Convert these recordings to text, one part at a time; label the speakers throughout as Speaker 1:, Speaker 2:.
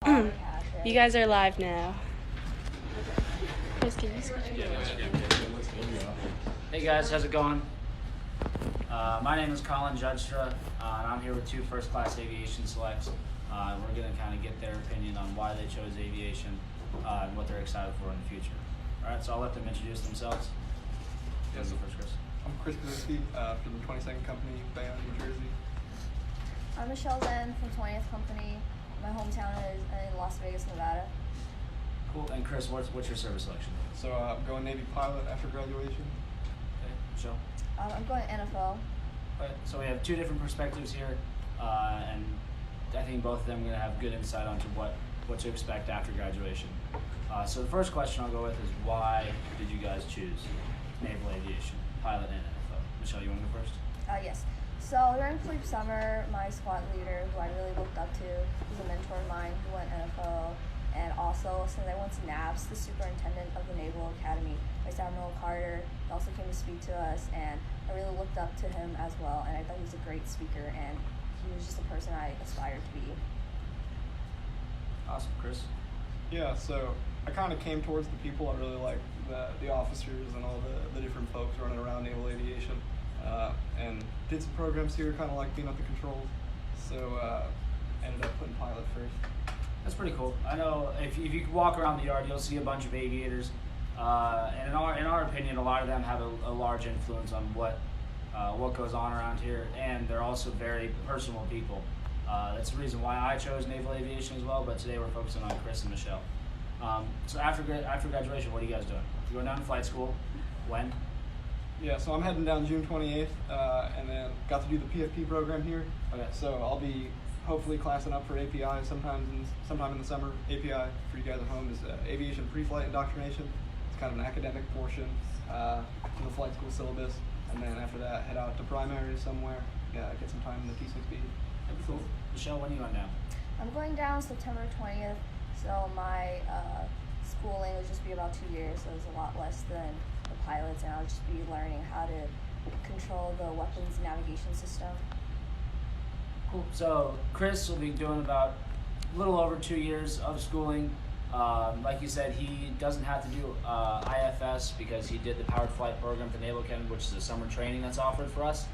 Speaker 1: You guys are live now. Chris, can you switch?
Speaker 2: Hey guys, how's it going? My name is Colin Judstra, and I'm here with two first-class aviation selects. We're going to kind of get their opinion on why they chose aviation and what they're excited for in the future. All right, so I'll let them introduce themselves.
Speaker 3: Yes.
Speaker 2: Go first, Chris.
Speaker 3: I'm Chris Kuczynski from the 22nd Company, Bayonne, New Jersey.
Speaker 4: I'm Michelle Zhen from 20th Company. My hometown is in Las Vegas, Nevada.
Speaker 2: Cool. And Chris, what's your service selection?
Speaker 3: So I'm going Navy pilot after graduation.
Speaker 2: Okay, Michelle?
Speaker 4: I'm going NFL.
Speaker 2: All right, so we have two different perspectives here, and I think both of them are going to have good insight onto what to expect after graduation. So the first question I'll go with is, why did you guys choose naval aviation, pilot and NFL? Michelle, you want to go first?
Speaker 4: Yes. So during Fleet Summer, my squad leader, who I really looked up to, was a mentor of mine who went NFL. And also, since I went to NABS, the superintendent of the Naval Academy, Vice Admiral Carter, he also came to speak to us, and I really looked up to him as well. And I thought he was a great speaker, and he was just a person I aspired to be.
Speaker 2: Awesome. Chris?
Speaker 3: Yeah, so I kind of came towards the people. I really liked the officers and all the different folks running around naval aviation, and did some programs here, kind of like being at the controls. So ended up putting pilot first.
Speaker 2: That's pretty cool. I know if you walk around the yard, you'll see a bunch of aviators, and in our opinion, a lot of them have a large influence on what goes on around here, and they're also very personal people. That's the reason why I chose naval aviation as well. But today we're focusing on Chris and Michelle. So after graduation, what are you guys doing? You going down to flight school? When?
Speaker 3: Yeah, so I'm heading down June 28th, and then got to do the PFP program here.
Speaker 2: Okay.
Speaker 3: So I'll be hopefully classing up for API sometime in the summer. API for you guys at home is aviation pre-flight indoctrination. It's kind of an academic portion to the flight school syllabus, and then after that head out to primary somewhere. Yeah, get some time in the T6B.
Speaker 2: That'd be cool. Michelle, when are you going down?
Speaker 4: I'm going down September 20th, so my schooling will just be about 2 years, so it's a lot less than the pilots, and I'll just be learning how to control the weapons navigation system.
Speaker 2: Cool. So Chris will be doing about a little over 2 years of schooling. Like you said, he doesn't have to do IFS because he did the powered flight program at the Naval Academy, which is a summer training that's offered for us.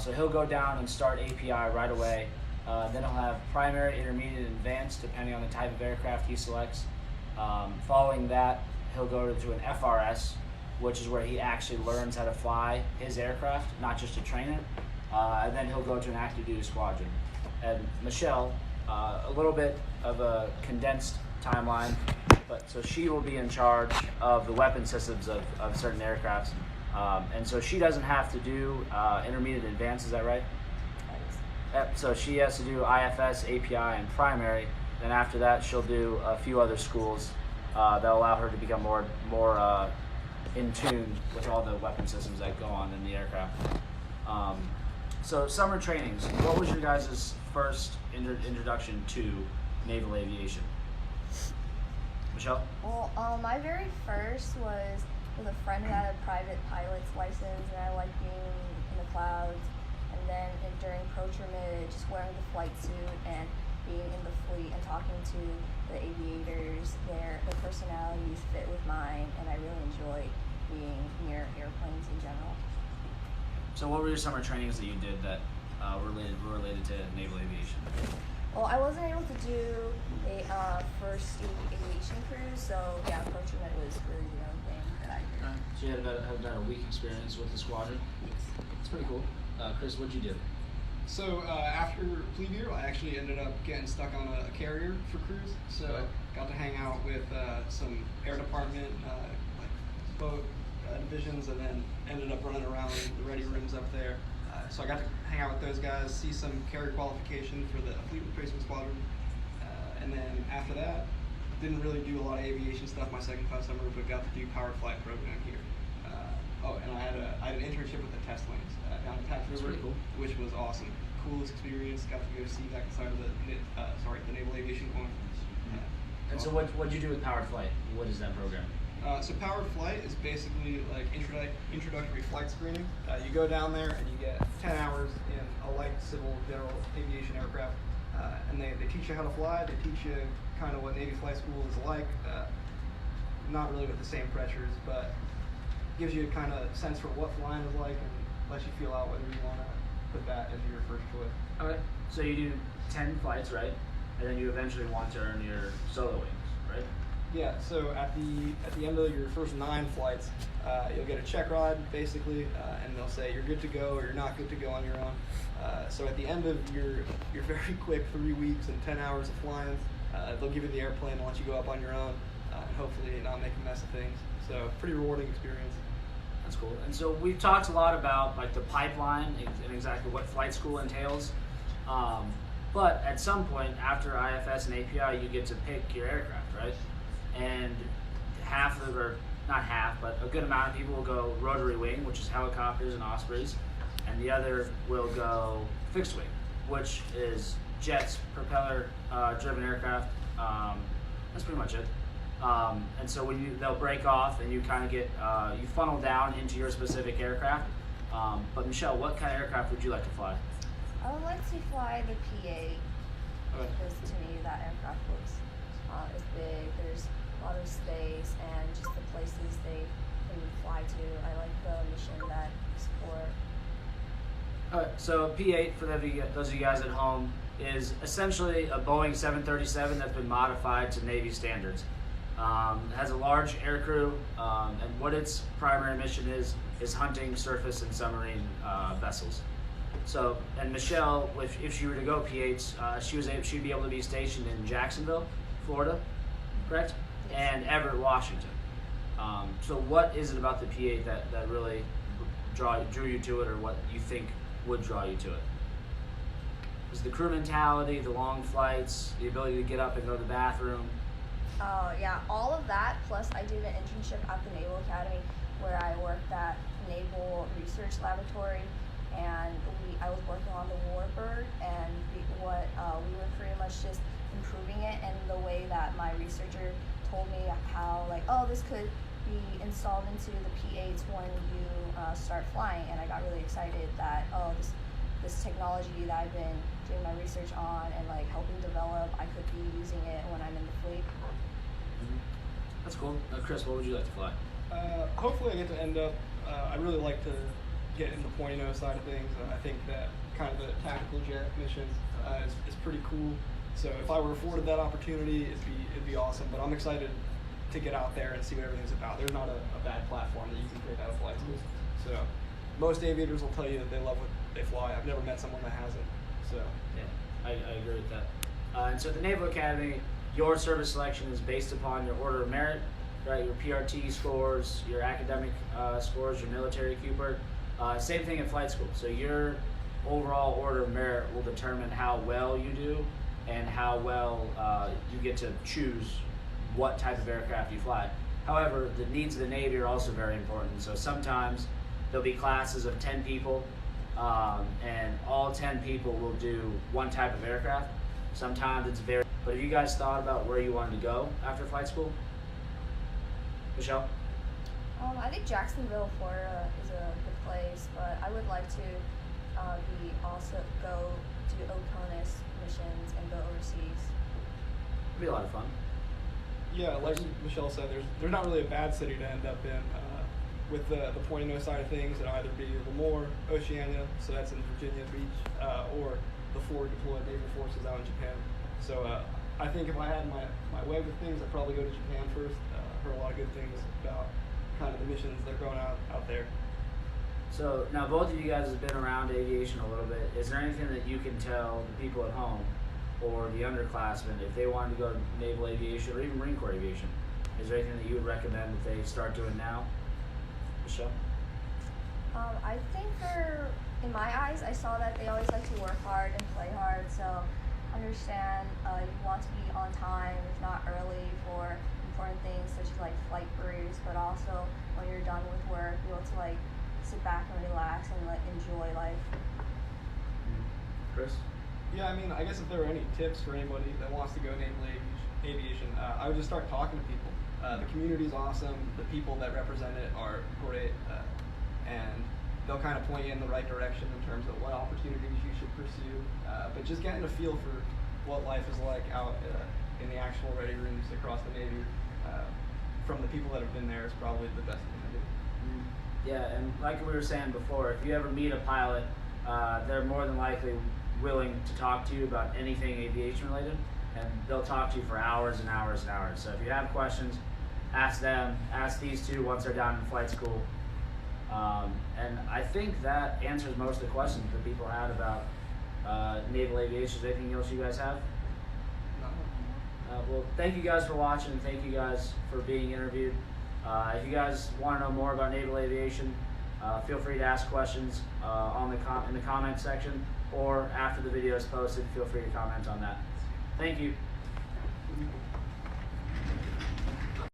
Speaker 2: So he'll go down and start API right away. Then he'll have primary, intermediate, and advanced, depending on the type of aircraft he selects. Following that, he'll go to an FRS, which is where he actually learns how to fly his aircraft, not just to train it. And then he'll go to an active duty squadron. And Michelle, a little bit of a condensed timeline, but so she will be in charge of the weapon systems of certain aircrafts. And so she doesn't have to do intermediate and advanced, is that right? Yep, so she has to do IFS, API, and primary. Then after that, she'll do a few other schools that allow her to become more in tune with all the weapon systems that go on in the aircraft. So summer trainings, what was your guys' first introduction to naval aviation? Michelle?
Speaker 4: Well, my very first was with a friend who had a private pilot's license, and I liked being in the clouds. And then during pro-trimage, just wearing the flight suit and being in the fleet and talking to the aviators, their personalities fit with mine, and I really enjoyed being near airplanes in general.
Speaker 2: So what were your summer trainings that you did that were related to naval aviation?
Speaker 4: Well, I wasn't able to do a first aviation cruise, so yeah, pro-trimage was really the only thing that I did.
Speaker 2: So you had about a week experience with the squadron? It's pretty cool. Chris, what'd you do?
Speaker 3: So after plebe year, I actually ended up getting stuck on a carrier for cruise. So got to hang out with some air department boat divisions, and then ended up running around the ready rooms up there. So I got to hang out with those guys, see some carrier qualification for the fleet replacement squadron, and then after that, didn't really do a lot of aviation stuff my second class summer, but got to do powered flight program here. And I had an internship with the test lanes down in Taft River,
Speaker 2: cool.
Speaker 3: Which was awesome. Coolest experience. Got to go see that side of the Naval Aviation Conference.
Speaker 2: And so what'd you do with powered flight? What is that program?
Speaker 3: So powered flight is basically like introductory flight screening. You go down there and you get 10 hours in a light civil general aviation aircraft. and they teach you how to fly. They teach you kind of what Navy flight school is like. Not really with the same pressures, but gives you a kind of sense for what flying is like and lets you feel out whether you want to put that as your first choice.
Speaker 2: Okay. So you do 10 flights, right? And then you eventually want to earn your solo wings, right?
Speaker 3: Yeah. So at the end of your first 9 flights, you'll get a check ride basically, and they'll say you're good to go or you're not good to go on your own. So at the end of your very quick 3 weeks and 10 hours of flying, they'll give you the airplane and let you go up on your own, and hopefully not make a mess of things. So pretty rewarding experience.
Speaker 2: That's cool. And so we've talked a lot about like the pipeline and exactly what flight school entails. But at some point after IFS and API, you get to pick your aircraft, right? And half of, or not half, but a good amount of people will go rotary wing, which is helicopters and Ospreys, and the other will go fixed wing, which is jets, propeller driven aircraft. That's pretty much it. And so when they'll break off and you kind of get, you funnel down into your specific aircraft. But Michelle, what kind of aircraft would you like to fly?
Speaker 4: I would like to fly the PA because to me that aircraft looks is big. There's a lot of space and just the places they can fly to. I like the mission that explore.
Speaker 2: Alright, so P8, for those of you guys at home, is essentially a Boeing 737 that's been modified to Navy standards. It has a large aircrew, and what its primary mission is hunting surface and submarine vessels. So, and Michelle, if she were to go P8s, she'd be able to be stationed in Jacksonville, Florida, correct?
Speaker 4: Yes.
Speaker 2: And Everett, Washington. So what is it about the P8 that really drew you to it, or what you think would draw you to it? Is the crew mentality, the long flights, the ability to get up and go to the bathroom?
Speaker 4: Yeah, all of that, plus I did an internship at the Naval Academy where I worked at Naval Research Laboratory, and I was working on the Warbird, and we were pretty much just improving it, and the way that my researcher told me how, like, oh, this could be installed into the P8s when you start flying, and I got really excited that, oh, this technology that I've been doing my research on and like helping develop, I could be using it when I'm in the fleet.
Speaker 2: Mm-hmm. That's cool. Chris, what would you like to fly?
Speaker 3: Hopefully I get to end up, I really like to get in the pointy-nose side of things. I think that kind of the tactical jet missions is pretty cool. So if I were afforded that opportunity, it'd be awesome. But I'm excited to get out there and see what everything's about. There's not a bad platform that you can take out of flight school. So most aviators will tell you that they love what they fly. I've never met someone that hasn't. So
Speaker 2: yeah, I agree with that. And so at the Naval Academy, your service selection is based upon your order of merit, right? Your PRT scores, your academic scores, your military Cooper. Same thing in flight school. So your overall order of merit will determine how well you do and how well you get to choose what type of aircraft you fly. However, the needs of the Navy are also very important. So sometimes there'll be classes of 10 people, and all 10 people will do one type of aircraft. Sometimes it's very, but have you guys thought about where you wanted to go after flight school? Michelle?
Speaker 4: I think Jacksonville, Florida is a good place, but I would like to also go do OCONUS missions and go overseas.
Speaker 2: It'd be a lot of fun.
Speaker 3: yeah, like Michelle said, there's not really a bad city to end up in. With the pointy-nose side of things, it'll either be Lemoore, Oceania, so that's in Virginia Beach, or the forward deployed naval forces out in Japan. So I think if I had my way with things, I'd probably go to Japan first. Heard a lot of good things about kind of the missions that are going out there.
Speaker 2: So now both of you guys have been around aviation a little bit. Is there anything that you can tell the people at home or the underclassmen if they wanted to go to naval aviation or even Marine Corps aviation? Is there anything that you would recommend that they start doing now? Michelle?
Speaker 4: I think in my eyes, I saw that they always like to work hard and play hard. So understand you want to be on time, if not early, for important things such as like flight briefs, but also when you're done with work, be able to like sit back and relax and like enjoy life.
Speaker 2: Chris?
Speaker 3: Yeah, I mean, I guess if there were any tips for anybody that wants to go naval aviation, I would just start talking to people. The community's awesome, the people that represent it are great, and they'll kind of point you in the right direction in terms of what opportunities you should pursue. But just getting a feel for what life is like out in the actual ready rooms across the Navy, from the people that have been there, is probably the best thing to do.
Speaker 2: Yeah, and like we were saying before, if you ever meet a pilot, they're more than likely willing to talk to you about anything aviation related, and they'll talk to you for hours and hours and hours. So if you have questions, ask them, ask these two once they're down in flight school. And I think that answers most of the questions that people had about naval aviation. Is there anything else you guys have? Well, thank you guys for watching, and thank you guys for being interviewed. If you guys want to know more about naval aviation, feel free to ask questions in the comment section, or after the video is posted, feel free to comment on that. Thank you.